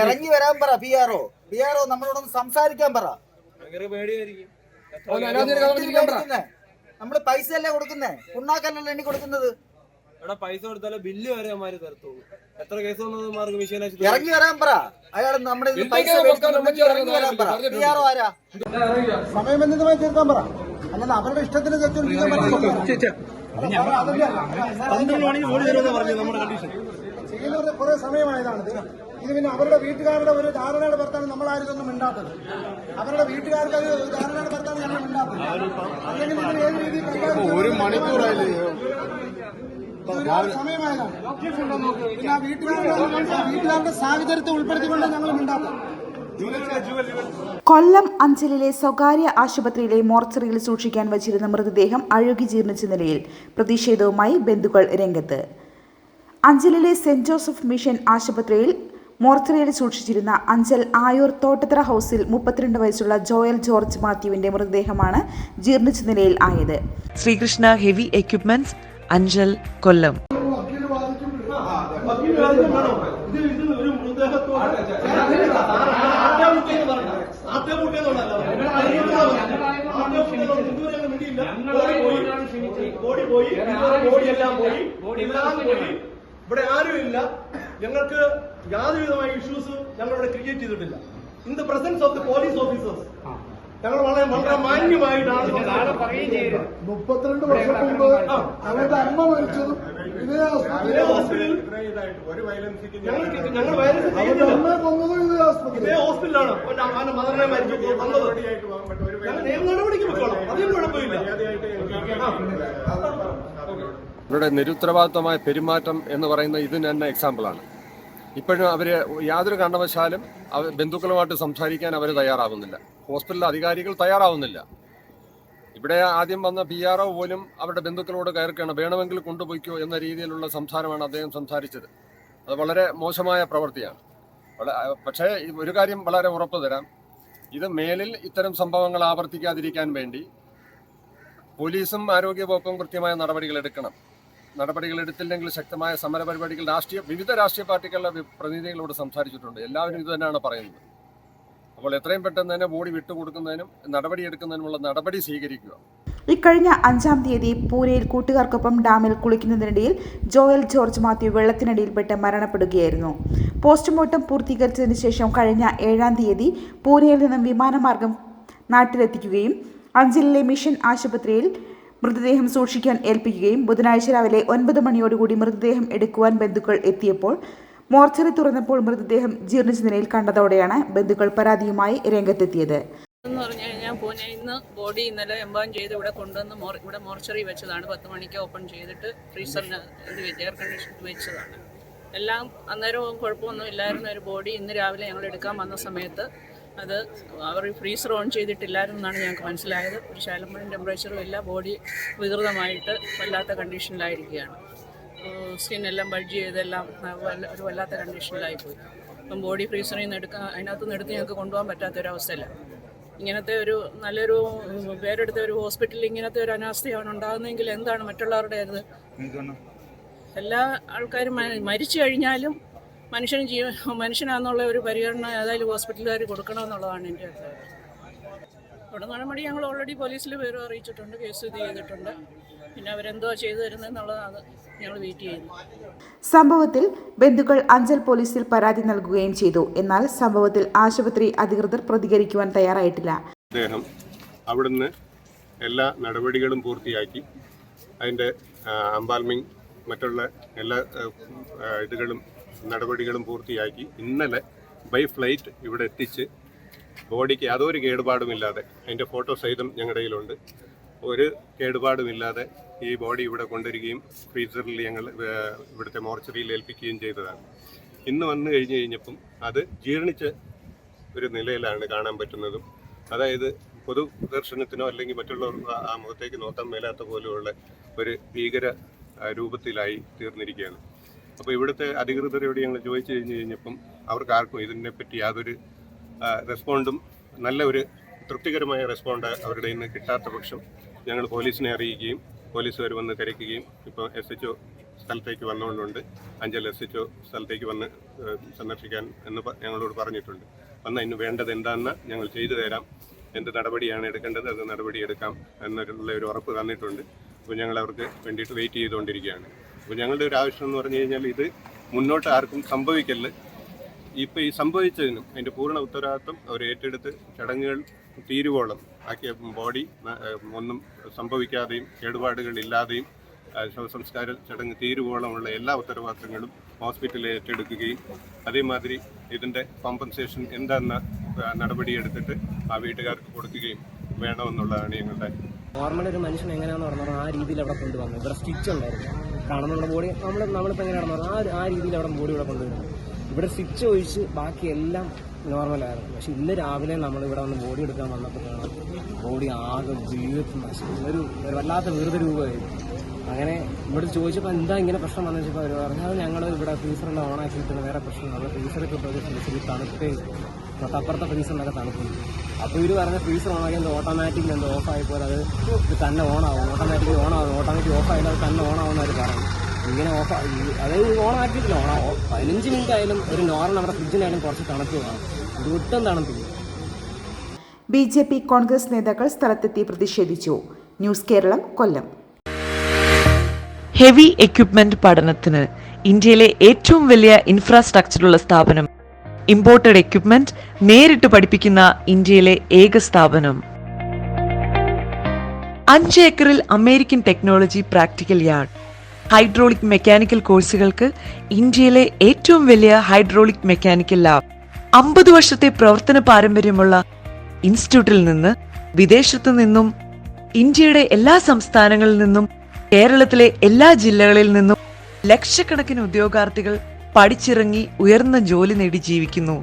ഇറങ്ങി വരാൻ പറ. പിആർഒ നമ്മളോടൊന്ന് സംസാരിക്കാൻ പറ. നമ്മള് പൈസ അല്ലേ കൊടുക്കുന്നേ, ഉണ്ണാക്കല്ലല്ലോ എണ്ണി കൊടുക്കുന്നത്. പൈസ കൊടുത്താലേ ബില്ല് വരെ അവന്മാര് തരത്തുള്ളൂ. എത്ര കേസ് വന്നവന്മാർക്ക് മിഷീൻ ഇറങ്ങി വരാൻ പറ. അയാൾ നമ്മുടെ പൈസ ഇറങ്ങി വരാൻ പറ. പിആർഒ ആരാ? സമയബന്ധിതമായി തീർക്കാൻ പറ. അല്ലാതെ അവരുടെ ഇഷ്ടത്തിന് ചെയ്യുന്നത് കുറെ സമയമായതാണ്. ഇത് പിന്നെ അവരുടെ വീട്ടുകാരുടെ ഒരു ധാരണയുടെ പുറത്താണ് നമ്മളാരും ഇതൊന്നും മിണ്ടാത്തത്. അവരുടെ വീട്ടുകാർക്ക് അത് ധാരണയുടെ പുറത്താണ് ഞങ്ങൾ മിണ്ടാത്തത്. അല്ലെങ്കിൽ ഇതിന് ഏത് രീതിയിൽ ഒരു മണിക്കൂറായില്ലേ സമയമായതാണ്. പിന്നെ ആ വീട്ടുകാരുടെ സാഹചര്യത്തെ ഉൾപ്പെടുത്തിക്കൊണ്ട് ഞങ്ങൾ മിണ്ടാത്തത്. കൊല്ലം അഞ്ചലിലെ സ്വകാര്യ ആശുപത്രിയിലെ മോർച്ചറിയിൽ സൂക്ഷിക്കാൻ വച്ചിരുന്ന മൃതദേഹം അഴുകി ജീർണിച്ച നിലയിൽ പ്രതിഷേധവുമായി ബന്ധുക്കൾ രംഗത്ത്. അഞ്ചലിലെ സെന്റ് ജോസഫ് മിഷൻ ആശുപത്രിയിൽ മോർച്ചറിയിൽ സൂക്ഷിച്ചിരുന്ന അഞ്ചൽ ആയൂർ തോട്ടത്തറ ഹൗസിൽ 32 വയസ്സുള്ള ജോയൽ ജോർജ് മാത്യുവിന്റെ മൃതദേഹമാണ് ജീർണിച്ച നിലയിൽ ആയത്. Sreekrishna heavy equipments, Anchal, Kollam. ഇവിടെ ആരുമില്ല. ഞങ്ങൾക്ക് യാതൊരുവിധമായ ഇഷ്യൂസ് ഞങ്ങളിവിടെ ക്രിയേറ്റ് ചെയ്തിട്ടില്ല. In the presence of the police officers ഞങ്ങൾ വളരെ മാന്യമായിട്ടാണ്. 32 വർഷം മുമ്പ് അവരുടെ അമ്മ മരിച്ചതും ഇതേ ഹോസ്പിറ്റലിൽ ഹോസ്പിറ്റലാണ് മദറിനെ മരിച്ചു വന്നത്. നടപടിക്ക് വെക്കണം, അതിനും കുഴപ്പമില്ല. അവരുടെ നിരുത്തരവാദിത്വമായ പെരുമാറ്റം എന്ന് പറയുന്ന ഇതിന് തന്നെ എക്സാമ്പിളാണ്. ഇപ്പോഴും അവർ യാതൊരു കാരണവശാലും ബന്ധുക്കളുമായിട്ട് സംസാരിക്കാൻ അവർ തയ്യാറാവുന്നില്ല. ഹോസ്പിറ്റൽ അധികാരികൾ തയ്യാറാവുന്നില്ല. ഇവിടെ ആദ്യം വന്ന പിആർഒ പോലും അവരുടെ ബന്ധുക്കളോട് കയർക്കണം, വേണമെങ്കിൽ കൊണ്ടുപോയിക്കോ എന്ന രീതിയിലുള്ള സംസാരമാണ് അദ്ദേഹം സംസാരിച്ചത്. അത് വളരെ മോശമായ പ്രവൃത്തിയാണ്. പക്ഷേ ഒരു കാര്യം വളരെ ഉറപ്പു തരാം, ഇത് മേലിൽ ഇത്തരം സംഭവങ്ങൾ ആവർത്തിക്കാതിരിക്കാൻ വേണ്ടി പോലീസും ആരോഗ്യവകുപ്പും കൃത്യമായ നടപടികൾ എടുക്കണം. നടപടികൾ എടുത്തില്ലെങ്കിൽ ശക്തമായ സമരപരിപാടികൾ വിവിധ രാഷ്ട്രീയ പാർട്ടികളുടെ പ്രതിനിധികളോട് സംസാരിച്ചിട്ടുണ്ട്. എല്ലാവരും ഇത് തന്നെയാണ് പറയുന്നത്. അപ്പോൾ എത്രയും പെട്ടെന്ന് തന്നെ ബോഡി വിട്ടുകൊടുക്കുന്നതിനും നടപടിയെടുക്കുന്നതിനുമുള്ള നടപടി സ്വീകരിക്കുക. ഇക്കഴിഞ്ഞ 5-ാം തീയതി പൂനെയിൽ കൂട്ടുകാർക്കൊപ്പം ഡാമിൽ കുളിക്കുന്നതിനിടയിൽ ജോയൽ ജോർജ് മാത്യു വെള്ളത്തിനടിയിൽപ്പെട്ട് മരണപ്പെടുകയായിരുന്നു. പോസ്റ്റ്മോർട്ടം പൂർത്തീകരിച്ചതിന് ശേഷം കഴിഞ്ഞ 7-ാം തീയതി പൂനെയിൽ നിന്നും വിമാനമാർഗം നാട്ടിലെത്തിക്കുകയും അഞ്ചലിലെ മിഷൻ ആശുപത്രിയിൽ മൃതദേഹം സൂക്ഷിക്കാൻ ഏൽപ്പിക്കുകയും ബുധനാഴ്ച രാവിലെ 9 മണിയോടുകൂടി മൃതദേഹം എടുക്കുവാൻ ബന്ധുക്കൾ എത്തിയപ്പോൾ മോർച്ചറി തുറന്നപ്പോൾ മൃതദേഹം ജീർണിച്ച നിലയിൽ കണ്ടതോടെയാണ് ബന്ധുക്കൾ പരാതിയുമായി രംഗത്തെത്തിയത്. എന്ന് പറഞ്ഞു കഴിഞ്ഞാൽ പൂനെയിൽ നിന്ന് ബോഡി ഇന്നലെ എംബാം ചെയ്ത് ഇവിടെ കൊണ്ടുവന്ന് ഇവിടെ മോർച്ചറി വെച്ചതാണ്. 10 മണിക്ക് ഓപ്പൺ ചെയ്തിട്ട് ഫ്രീസറിന് എയർ കണ്ടീഷൻ വെച്ചതാണ്. എല്ലാം അന്നേരം കുഴപ്പമൊന്നും ഇല്ലായിരുന്ന ഒരു ബോഡി ഇന്ന് രാവിലെ ഞങ്ങൾ എടുക്കാൻ വന്ന സമയത്ത് അത് അവർ ഫ്രീസർ ഓൺ ചെയ്തിട്ടില്ലായിരുന്നു എന്നാണ് ഞങ്ങൾക്ക് മനസ്സിലായത്. ഒരു ശാലം ടെമ്പറേച്ചറും ഇല്ല, ബോഡി വികൃതമായിട്ട് വല്ലാത്ത കണ്ടീഷനിലായിരിക്കുകയാണ്. സ്കിന്നെല്ലാം ബൾജ് ചെയ്തെല്ലാം ഒരു വല്ലാത്ത കണ്ടീഷനിലായിപ്പോയി. അപ്പം ബോഡി ഫ്രീസറിൽ നിന്ന് അതിനകത്തുനിന്ന് എടുത്ത് ഞങ്ങൾക്ക് കൊണ്ടുപോകാൻ പറ്റാത്തൊരവസ്ഥയില്ല. ഇങ്ങനത്തെ ഒരു നല്ലൊരു പേരെടുത്ത ഒരു ഹോസ്പിറ്റലിൽ ഇങ്ങനത്തെ ഒരു അനാസ്ഥയാണ് ഉണ്ടാകുന്നതെങ്കിൽ എന്താണ് മറ്റുള്ളവരുടെ അത്? എല്ലാ ആൾക്കാരും മരിച്ചു കഴിഞ്ഞാലും മനുഷ്യനാന്നുള്ള ഒരു പരിഗണന ഏതായാലും ഹോസ്പിറ്റലുകാർ കൊടുക്കണമെന്നുള്ളതാണ് എൻ്റെ അഭിപ്രായം. ഇവിടെ നടപടി ഞങ്ങൾ ഓൾറെഡി പോലീസിൽ വിവരം അറിയിച്ചിട്ടുണ്ട്, കേസ് ഇത് ചെയ്തിട്ടുണ്ട്. പിന്നെ അവരെന്തോ ചെയ്തു തരുന്നതെന്നുള്ളതാണ് ഞങ്ങൾ വെയിറ്റ് ചെയ്യുന്നത്. സംഭവത്തിൽ ബന്ധുക്കൾ അഞ്ചൽ പോലീസിൽ പരാതി നൽകുകയും ചെയ്തു. എന്നാൽ സംഭവത്തിൽ ആശുപത്രി അധികൃതർ പ്രതികരിക്കുവാൻ തയ്യാറായിട്ടില്ല. അദ്ദേഹം അവിടുന്ന് എല്ലാ നടപടികളും പൂർത്തിയാക്കി അതിൻ്റെ അംബാൽമിങ് മറ്റുള്ള എല്ലാ നടപടികളും പൂർത്തിയാക്കി ഇന്നലെ ബൈ ഫ്ലൈറ്റ് ഇവിടെ എത്തിച്ച് ബോഡിക്ക് യാതൊരു കേടുപാടുമില്ലാതെ അതിൻ്റെ ഫോട്ടോ സഹിതം ഞങ്ങളുടെ കയ്യിലുണ്ട്. ഒരു കേടുപാടുമില്ലാതെ ഈ ബോഡി ഇവിടെ കൊണ്ടുവരികയും ഫ്രീസറിൽ ഞങ്ങൾ ഇവിടുത്തെ മോർച്ചറിയിൽ ഏൽപ്പിക്കുകയും ചെയ്തതാണ്. ഇന്ന് വന്നു കഴിഞ്ഞപ്പം അത് ജീർണിച്ച ഒരു നിലയിലാണ് കാണാൻ പറ്റുന്നതും. അതായത് പൊതുദർശനത്തിനോ അല്ലെങ്കിൽ മറ്റുള്ളവർ ആ മുഖത്തേക്ക് നോക്കാൻ മേലാത്ത പോലെയുള്ള ഒരു ഭീകര രൂപത്തിലായി തീർന്നിരിക്കുകയാണ്. അപ്പോൾ ഇവിടുത്തെ അധികൃതരോട് ഞങ്ങൾ ചോദിച്ചു കഴിഞ്ഞപ്പം അവർക്ക് ആർക്കും ഇതിനെപ്പറ്റി യാതൊരു റെസ്പോണ്ടും നല്ല ഒരു തൃപ്തികരമായ റെസ്പോണ്ട് അവരുടെ നിന്ന് കിട്ടാത്ത പക്ഷം ഞങ്ങൾ പോലീസിനെ അറിയിക്കുകയും പോലീസുകാർ വന്ന് തിരക്കുകയും ഇപ്പോൾ SHO സ്ഥലത്തേക്ക് വന്നുകൊണ്ടുണ്ട്. അഞ്ചൽ SHO സ്ഥലത്തേക്ക് വന്ന് സന്ദർശിക്കാൻ എന്ന് ഞങ്ങളോട് പറഞ്ഞിട്ടുണ്ട്. വന്നാൽ ഇന്ന് വേണ്ടത് എന്താണെന്ന് ഞങ്ങൾ ചെയ്തു തരാം, എന്ത് നടപടിയാണ് എടുക്കേണ്ടത് അത് നടപടിയെടുക്കാം എന്നുള്ള ഒരു ഉറപ്പ് തന്നിട്ടുണ്ട്. അപ്പോൾ ഞങ്ങൾ അവർക്ക് വേണ്ടിയിട്ട് വെയിറ്റ് ചെയ്തുകൊണ്ടിരിക്കുകയാണ്. അപ്പോൾ ഞങ്ങളുടെ ഒരു ആവശ്യം എന്ന് പറഞ്ഞു കഴിഞ്ഞാൽ ഇത് മുന്നോട്ട് ആർക്കും സംഭവിക്കല്ല്. ഇപ്പോൾ ഈ സംഭവിച്ചതിനും അതിൻ്റെ പൂർണ്ണ ഉത്തരവാദിത്വം അവർ ഏറ്റെടുത്ത് ചടങ്ങുകൾ തീരുവോളം ആക്കിയ ബോഡി ഒന്നും സംഭവിക്കാതെയും കേടുപാടുകളില്ലാതെയും ശവസംസ്കാര ചടങ്ങ് തീരുവോളമുള്ള എല്ലാ ഉത്തരവാദിത്തങ്ങളും ഹോസ്പിറ്റലിൽ ഏറ്റെടുക്കുകയും അതേമാതിരി ഇതിൻ്റെ കോമ്പൻസേഷൻ എന്താണെന്ന നടപടിയെടുത്തിട്ട് ആ വീട്ടുകാർക്ക് കൊടുക്കുകയും വേണമെന്നുള്ളതാണ് ഞങ്ങളുടെ. നോർമൽ ഒരു മനുഷ്യൻ എങ്ങനെയാണെന്ന് പറഞ്ഞാൽ ആ രീതിയിൽ അവിടെ കൊണ്ടുവന്നു. ഇവിടെ സ്റ്റിച്ച് ഉണ്ടായിരുന്നു, കാണുന്നുള്ള ബോഡി നമ്മളിപ്പോൾ എങ്ങനെയാണെന്ന് പറഞ്ഞാൽ ആ രീതിയിൽ അവിടെ ബോഡി ഇവിടെ കൊണ്ടുവരുന്നു. ഇവിടെ സ്റ്റിച്ച് ഒഴിച്ച് ബാക്കിയെല്ലാം നോർമലായിരുന്നു. പക്ഷെ ഇന്ന് രാവിലെ നമ്മളിവിടെ വന്ന് ബോഡി എടുക്കാൻ വന്നപ്പോഴാണ് ബോഡി ആകെ ജീവിതത്തിൽ നശിക്കുന്നത്. ഒരു വല്ലാത്ത വെറുതെ രൂപമായിരുന്നു. അങ്ങനെ ഇവിടെ ചോദിച്ചപ്പോൾ എന്താ ഇങ്ങനെ പ്രശ്നം വന്നു വെച്ചപ്പോൾ അവർ പറഞ്ഞാൽ ഞങ്ങൾ ഇവിടെ ഫ്രീസറെല്ലാം ഓണാക്കിയിട്ടുണ്ട്, വേറെ പ്രശ്നമാണ്. ഫ്രീസറൊക്കെ ഫ്രീസറിൽ തണുപ്പേ തൊട്ടപ്പുറത്തെ ഫ്രീസറിനൊക്കെ തണുപ്പുണ്ട്. അപ്പോൾ ഇവർ പറഞ്ഞ ഫ്രീസർ ഓണാക്കി എന്തോ ഓട്ടോമാറ്റിക്കലി എന്തോ ഓഫായപ്പോൾ അത് തന്നെ ഓണാവും, ഓട്ടോമാറ്റിക്കലി ഓണാവും, ഓട്ടോമാറ്റിക് ഓഫായാലും അത് തന്നെ ഓണാവുമെന്ന് അവർ പറഞ്ഞു. ഇങ്ങനെ അതായത് ഓണാക്കിയിട്ടില്ല, 15 മിനിറ്റ് ആയാലും ഒരു നോർമൽ നമ്മുടെ ഫ്രിഡ്ജിനായാലും കുറച്ച് തണുപ്പ് കാണും, ഇത് ഒട്ടും തണുപ്പില്ല. BJP കോൺഗ്രസ് നേതാക്കൾ സ്ഥലത്തെത്തി പ്രതിഷേധിച്ചു. ന്യൂസ് കേരളം, കൊല്ലം. ഹെവി എക്യുപ്മെന്റ് പഠനത്തിന് ഇന്ത്യയിലെ ഏറ്റവും വലിയ ഇൻഫ്രാസ്ട്രക്ചറുള്ള സ്ഥാപനം, ഇമ്പോർട്ടഡ് എക്യുപ്മെന്റ് നേരിട്ട് പഠിപ്പിക്കുന്ന ഇന്ത്യയിലെ ഏക സ്ഥാപനം. 5 ഏക്കറിൽ American technology practical yard, hydraulic mechanical കോഴ്സുകൾക്ക് ഇന്ത്യയിലെ ഏറ്റവും വലിയ ഹൈഡ്രോളിക് മെക്കാനിക്കൽ ലാബ്, 50 വർഷത്തെ പ്രവർത്തന പാരമ്പര്യമുള്ള ഇൻസ്റ്റിറ്റ്യൂട്ടിൽ നിന്ന് വിദേശത്തു നിന്നും ഇന്ത്യയുടെ എല്ലാ സംസ്ഥാനങ്ങളിൽ നിന്നും കേരളത്തിലെ എല്ലാ ജില്ലകളിൽ നിന്നും ലക്ഷക്കണക്കിന് ഉദ്യോഗാർത്ഥികൾ പഠിച്ചിറങ്ങി ഉയർന്ന ജോലി നേടി ജീവിക്കുന്നു.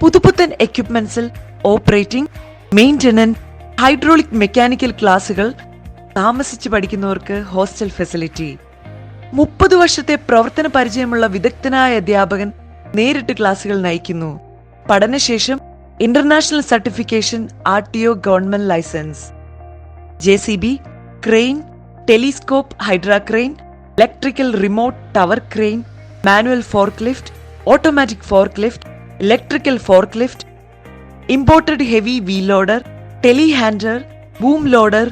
പുതുപുത്തൻ എക്യുപ്മെന്റ്സിൽ ഓപ്പറേറ്റിംഗ്, മെയിന്റനൻസ്, ഹൈഡ്രോളിക് മെക്കാനിക്കൽ ക്ലാസുകൾ, താമസിച്ച് പഠിക്കുന്നവർക്ക് ഹോസ്റ്റൽ ഫെസിലിറ്റി. 30 വർഷത്തെ പ്രവർത്തന പരിചയമുള്ള വിദഗ്ധനായ അധ്യാപകൻ നേരിട്ട് ക്ലാസുകൾ നയിക്കുന്നു. പഠനശേഷം international certification, RTO government licence, JCB, crane, telescope, hydra crane, electrical remote tower crane, manual fork lift, automatic fork lift, electrical fork lift, imported heavy wheel loader, telehandler, boom loader,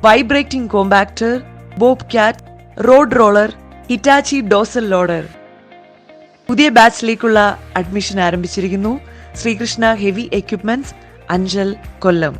vibrating compactor, bobcat, road roller, Hitachi dozer loader. പുതിയ ബാച്ചിലേക്കുള്ള admission ആരംഭിച്ചിരിക്കുന്നു. Sreekrishna heavy equipments, Anchal, കൊല്ലം.